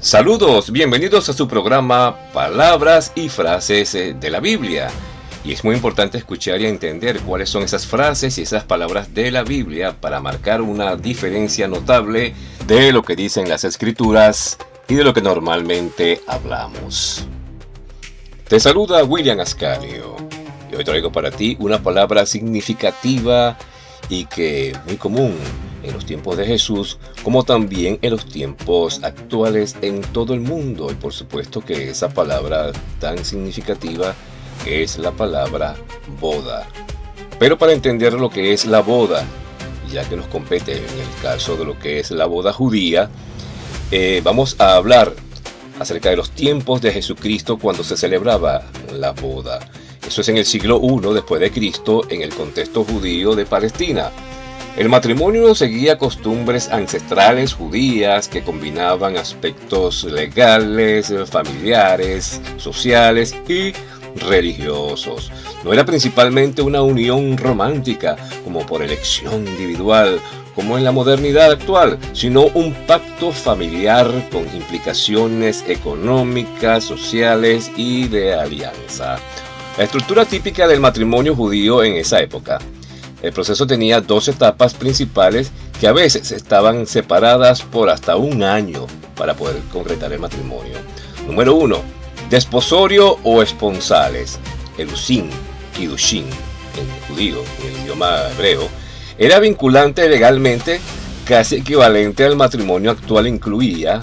Saludos, bienvenidos a su programa Palabras y Frases de la Biblia. Y es muy importante escuchar y entender cuáles son esas frases y esas palabras de la Biblia para marcar una diferencia notable de lo que dicen las Escrituras y de lo que normalmente hablamos. Te saluda William Ascanio y hoy traigo para ti una palabra significativa y que muy común en los tiempos de Jesús, como también en los tiempos actuales en todo el mundo. Y por supuesto que esa palabra tan significativa es la palabra boda. Pero para entender lo que es la boda, ya que nos compete en el caso de lo que es la boda judía, vamos a hablar acerca de los tiempos de Jesucristo cuando se celebraba la boda. Eso es en el siglo I después de Cristo, en el contexto judío de Palestina. El matrimonio seguía costumbres ancestrales judías que combinaban aspectos legales, familiares, sociales y religiosos. No era principalmente una unión romántica, como por elección individual, como en la modernidad actual, sino un pacto familiar con implicaciones económicas, sociales y de alianza. La estructura típica del matrimonio judío en esa época. El proceso tenía dos etapas principales que a veces estaban separadas por hasta un año para poder concretar el matrimonio. Número 1. Desposorio o esponsales. Erusin, Kiddushin, en judío, en el idioma hebreo, era vinculante legalmente, casi equivalente al matrimonio actual. Incluía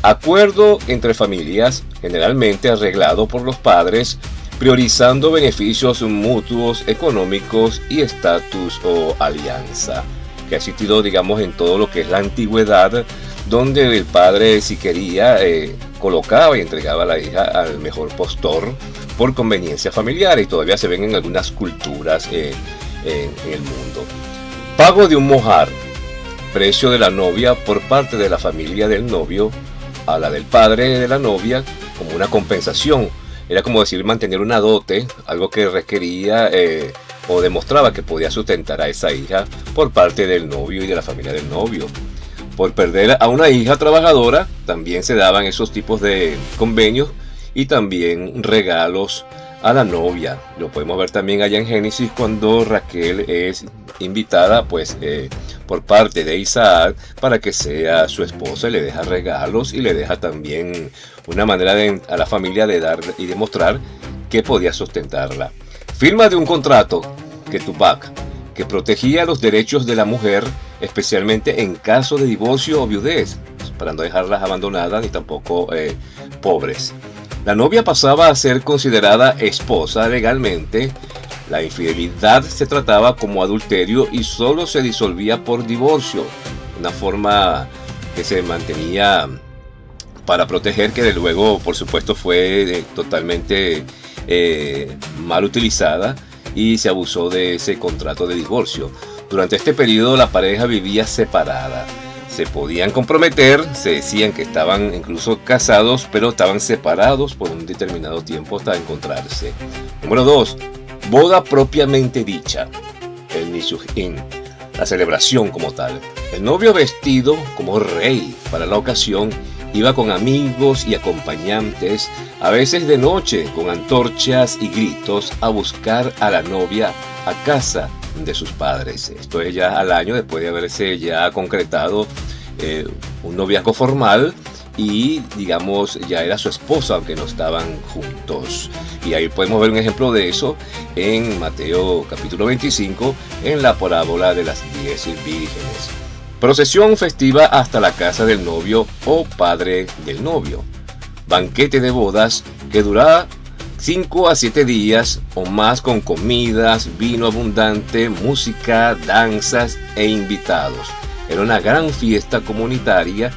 acuerdo entre familias, generalmente arreglado por los padres, priorizando beneficios mutuos económicos y estatus o alianza, que ha existido, digamos, en todo lo que es la antigüedad, donde el padre, si quería, colocaba y entregaba a la hija al mejor postor por conveniencia familiar, y todavía se ven en algunas culturas en el mundo. Pago de un mojar, precio de la novia por parte de la familia del novio a la del padre de la novia como una compensación. Era como decir mantener una dote, algo que requería o demostraba que podía sustentar a esa hija por parte del novio y de la familia del novio. Por perder a una hija trabajadora, también se daban esos tipos de convenios y también regalos a la novia. Lo podemos ver también allá en Génesis cuando Raquel es invitada por parte de Isaac para que sea su esposa, y le deja regalos y le deja también una manera a la familia de dar y demostrar que podía sustentarla. Firma de un contrato, Ketubak, que protegía los derechos de la mujer, especialmente en caso de divorcio o viudez, para no dejarlas abandonadas ni tampoco pobres. La novia pasaba a ser considerada esposa legalmente. La infidelidad se trataba como adulterio y solo se disolvía por divorcio, una forma que se mantenía para proteger, que de luego, por supuesto, fue totalmente mal utilizada y se abusó de ese contrato de divorcio. Durante este periodo la pareja vivía separada. Se podían comprometer, se decían que estaban incluso casados, pero estaban separados por un determinado tiempo hasta encontrarse. Número 2. Boda propiamente dicha. El Nisuhin, la celebración como tal. El novio, vestido como rey para la ocasión, iba con amigos y acompañantes, a veces de noche, con antorchas y gritos, a buscar a la novia a casa de sus padres. Esto es ya al año después de haberse ya concretado un noviazgo formal, y digamos ya era su esposa aunque no estaban juntos. Y ahí podemos ver un ejemplo de eso en Mateo capítulo 25, en la parábola de las 10 vírgenes. Procesión festiva hasta la casa del novio o padre del novio. Banquete de bodas que duraba 5 a 7 días o más, con comidas, vino abundante, música, danzas e invitados. Era una gran fiesta comunitaria.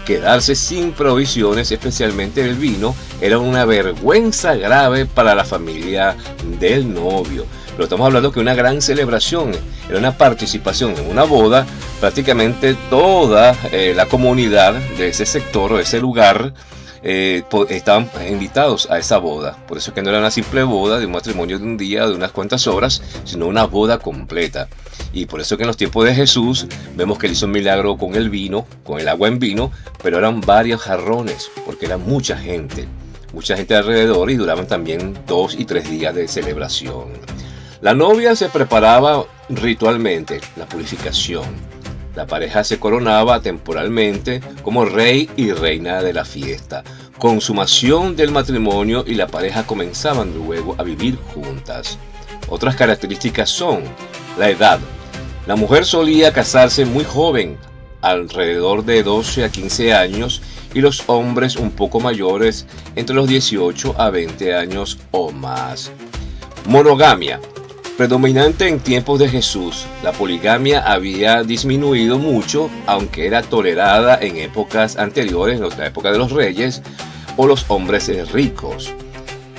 Quedarse sin provisiones, especialmente del vino, era una vergüenza grave para la familia del novio. Pero estamos hablando que una gran celebración, era una participación en una boda. Prácticamente toda la comunidad de ese sector o ese lugar estaban invitados a esa boda. Por eso es que no era una simple boda de un matrimonio de un día, de unas cuantas horas, sino una boda completa. Y por eso que en los tiempos de Jesús vemos que él hizo un milagro con el vino, con el agua en vino, pero eran varios jarrones, porque era mucha gente alrededor, y duraban también 2 y 3 días de celebración. La novia se preparaba ritualmente, la purificación. La pareja se coronaba temporalmente como rey y reina de la fiesta. Consumación del matrimonio, y la pareja comenzaban luego a vivir juntas. Otras características son la edad. La mujer solía casarse muy joven, alrededor de 12 a 15 años, y los hombres un poco mayores, entre los 18 a 20 años o más. Monogamia. Predominante en tiempos de Jesús, la poligamia había disminuido mucho, aunque era tolerada en épocas anteriores, en la época de los reyes o los hombres ricos.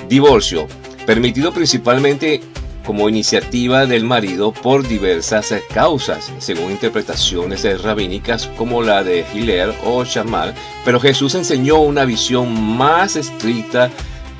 Divorcio, permitido principalmente como iniciativa del marido por diversas causas, según interpretaciones rabínicas como la de Hillel o Shammai, pero Jesús enseñó una visión más estricta,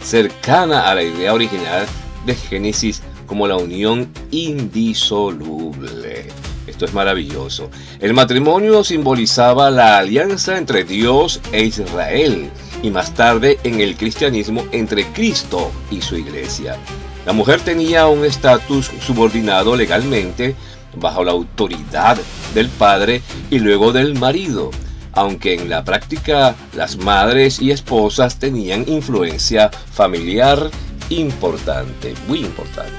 cercana a la idea original de Génesis, como la unión indisoluble. Esto es maravilloso. El matrimonio simbolizaba la alianza entre Dios e Israel, y más tarde en el cristianismo entre Cristo y su iglesia. La mujer tenía un estatus subordinado legalmente bajo la autoridad del padre y luego del marido, aunque en la práctica las madres y esposas tenían influencia familiar importante, muy importante.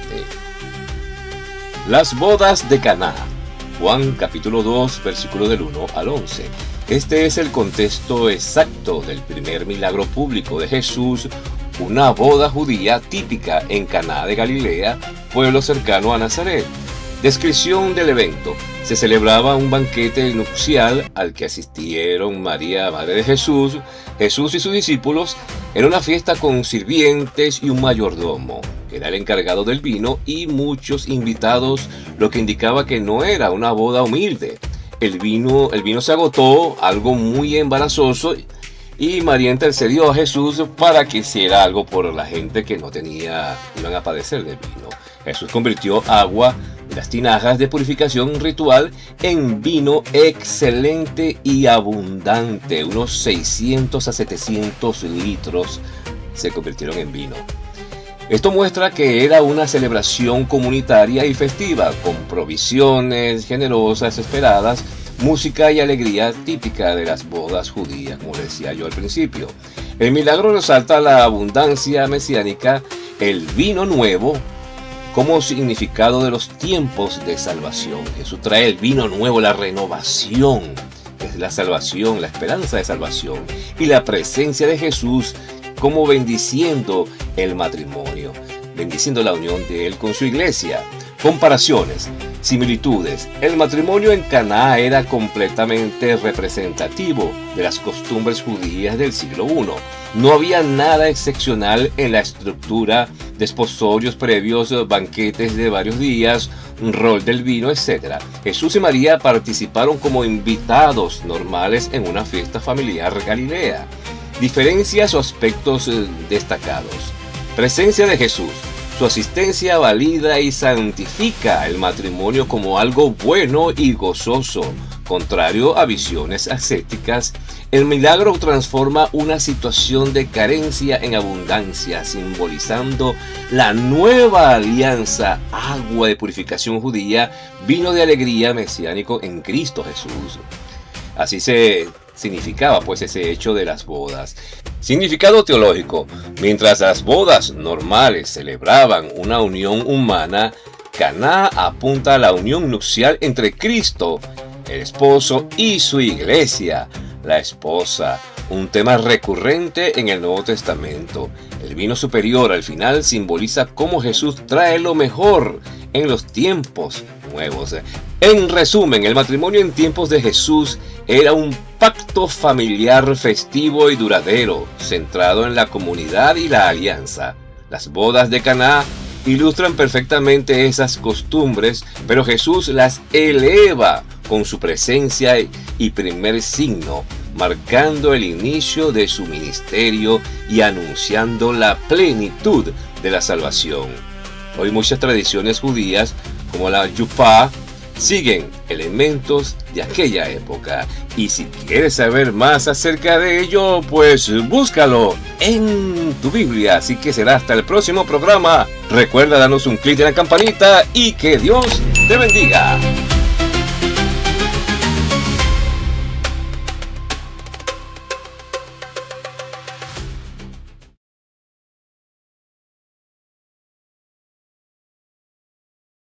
Las bodas de Caná. Juan capítulo 2, versículo del 1 al 11. Este es el contexto exacto del primer milagro público de Jesús, una boda judía típica en Caná de Galilea, pueblo cercano a Nazaret. Descripción del evento. Se celebraba un banquete nupcial al que asistieron María, madre de Jesús, Jesús y sus discípulos. Era una fiesta con sirvientes y un mayordomo, que era el encargado del vino, y muchos invitados, lo que indicaba que no era una boda humilde. El vino se agotó, algo muy embarazoso, y María intercedió a Jesús para que hiciera algo por la gente que iban a padecer del vino. Jesús convirtió agua de las tinajas de purificación ritual en vino excelente y abundante. Unos 600 a 700 litros se convirtieron en vino. Esto muestra que era una celebración comunitaria y festiva, con provisiones generosas esperadas, música y alegría típica de las bodas judías, como decía yo al principio. El milagro resalta la abundancia mesiánica, el vino nuevo, como significado de los tiempos de salvación. Jesús trae el vino nuevo, la renovación, que es la salvación, la esperanza de salvación, y la presencia de Jesús como bendiciendo el matrimonio, bendiciendo la unión de él con su iglesia. Comparaciones, similitudes. El matrimonio en Caná era completamente representativo de las costumbres judías del siglo I. No había nada excepcional en la estructura, desposorios previos, banquetes de varios días, un rol del vino, etc. Jesús y María participaron como invitados normales en una fiesta familiar galilea. Diferencias o aspectos destacados. Presencia de Jesús. Su asistencia valida y santifica el matrimonio como algo bueno y gozoso. Contrario a visiones ascéticas, el milagro transforma una situación de carencia en abundancia, simbolizando la nueva alianza, agua de purificación judía, vino de alegría mesiánico en Cristo Jesús. Así se significaba pues ese hecho de las bodas. Significado teológico. Mientras las bodas normales celebraban una unión humana, Caná apunta a la unión nupcial entre Cristo, el esposo, y su iglesia, la esposa, un tema recurrente en el Nuevo Testamento. El vino superior al final simboliza cómo Jesús trae lo mejor en los tiempos nuevos. En resumen, el matrimonio en tiempos de Jesús era un pacto familiar festivo y duradero, centrado en la comunidad y la alianza. Las bodas de Caná ilustran perfectamente esas costumbres, pero Jesús las eleva con su presencia y primer signo marcando el inicio de su ministerio y anunciando la plenitud de la salvación. Hoy muchas tradiciones judías, como la Yupá, siguen elementos de aquella época. Y si quieres saber más acerca de ello, pues búscalo en tu Biblia. Así que será hasta el próximo programa. Recuerda darnos un clic en la campanita y que Dios te bendiga.